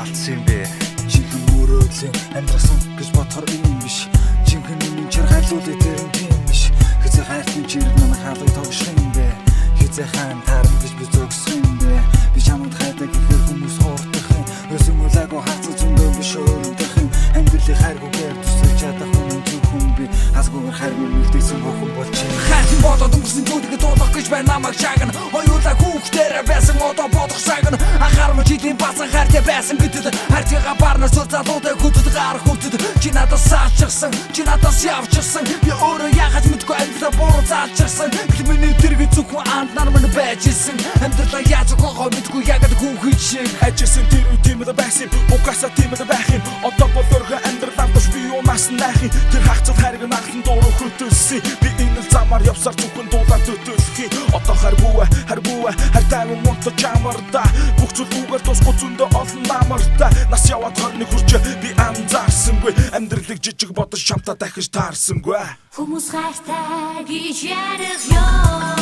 алдсан юм бэ? Жинхэнэ мөрөөдлийн амьдрасан гэж бодохоор юм биш. Жинхэнэ минь чаргайлуулээ тэр юм биш. Хизээ хайртай чир намайг хаалгыг тогших юм бэ? Хизээ хаан таарна гэж би зогсох юм бэ? Би чамд хайдаг гэхээр хүмүүс хоордох юм. Өсөмөлээгөө хацаа зөндөө биш өөрөндөх юм. Амьдралыг хайргүйгээр төсөж чадах хүн зөвхөн би. Хасгүйгээр хайргүй үлдээсэн хөхөн болчих. Хайртай бодоод өнгөрсөн зүйлийг дуудах гэж байна намайг чагна. Хоёулаа хүүхдээрээ байсан одоо бодох сагна. Анхаарал жилийн басан хайртай байсан гэдэг. Хайртайгаа барнаас зур залуутай хөдөд гарах хөдөд. Чи надаас саачсан, чи надаас явчихсан. Би өөрөө яхаж мэдгүй амьдралаа буруу заалчихсан. Миний тэрэг зөвхөн анднаар мань байж исэн. Амьдралаа яаж гохоо мэдгүй ягаад хүүхэд шиг ажирсан тэр үе тийм л байсан. Угаасаа тийм л байх юм. Одоо болорго амьдралаа туш би унаас нах юм. Тэр хагцад хайрыг наглан дуруу хөтөлсөн. Би энэ замаар явсаар зөвхөн дуулаад төтөлөх. Одоо харгуа хайртай мөнтө чамарда. Бүх зүйл үгээр тусгуу зөндөө олон намарта. Нас яваад хорны хүрч би анзаарсангүй. Амьдралыг жижиг бодож шамтаа дахиж таарсангүй. Хүмүүс хайртай гэж ярих ёо.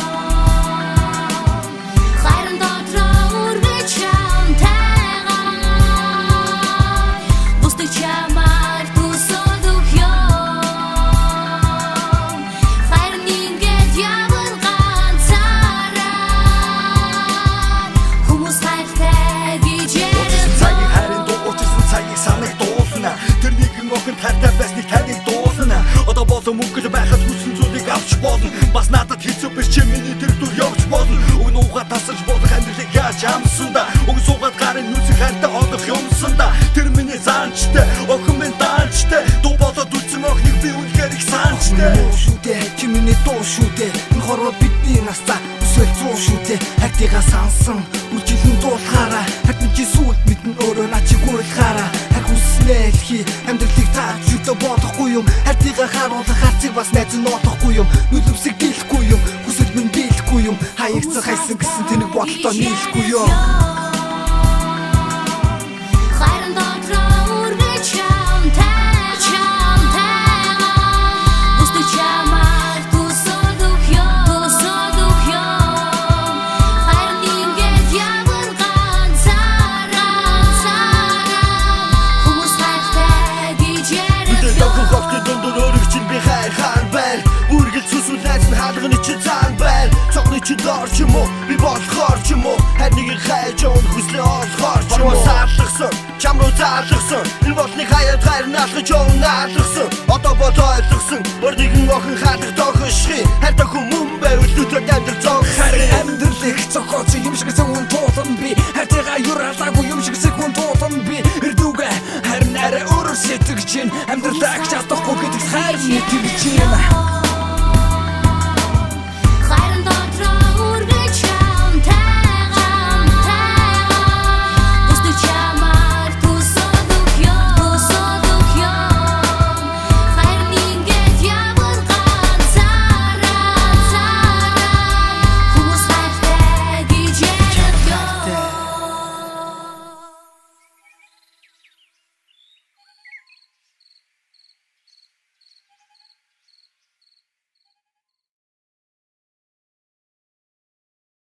Хайрын дотроо үргэж чамтайгаа. Бусдыг чамаар төсөөлөх ёо. Хайрын ингээд явал ганцаараа. Хүмүүс хайртай гэж ярих ёо. Цагийн хайрын дуу учирсан цагийг санах дуулна. Тэр нэгэн охин хайртай байсныг таныг дуулна. Одоо болон мөнгө байхад хүссэн зүйлийг авч болно. Бас надад хэцүү биш чи миний тэр дүр явж болно. Өгн угаа тасарч болох амьдралыг яаж амсан да. Өгн суугаад гарын нүсийг хайртай олох юмсан да. Тэр миний заанчтай, охин минь даанчтай. Дуу болоод үлдсэн охиныг би үнэхээр их санчтай. шүү дээ, чи миний дуу шүү дээ. Энэ хорвоо бидний настаа үсэл зүү шүү дээ. Хайртайгаа сансан, үржилэн дуулахаараа. Хайртай чи сүлд мэдэн өөрөө начиг уйлахаараа. Хайр хүснээ хэлхий, амьдралыг тааж юутай бодохгүй юм. Хайртайгаа харуулах харцыг бас найз нь олохгүй юм. Нүлэмсэг дийлэхгүй юм, хүсэл минь биелэхгүй юм. Хаягцсан хайсан гэсэн тэнэг бодолтой нийлэхгүй юм. Хайрын дотроо үргэж чамтайгаа. Бусдыг чамаар төсөөлөх ёо. Хайрын ингээд явал ганцаараа. Хүмүүс хайртай гэж ярих ёо. Докон ховтой дондор өргөж ин би хайр хаан байр. Үргэлж сүсүл найз нь хаалганы чи цаан байр. Цогны чи доор ч юм уу, би болохоор ч юм уу. Хайрныг хайж явах хүслээ олохоор ч юм уу. Саалгасан, чам руу заалгасан. Энэ болныг хаяад хайр наалгаж явнаалгасан. Одоо бод ойлгосон, өөр нэгэн охин хаалга тогшхи. Хайртай хүмүүн байвал нүдэд амьдрал зогс. Амьдралыг цохооц юм шиг зөвхөн туулан би. Хайртайгаа юралаагүй юм шиг зөвхөн туулан би. Эрдүгэ харин арай өөрөөр сэтгэж чинь. Амьдралаа чадахгүй гэдэг хайр нэгтгэж чинь.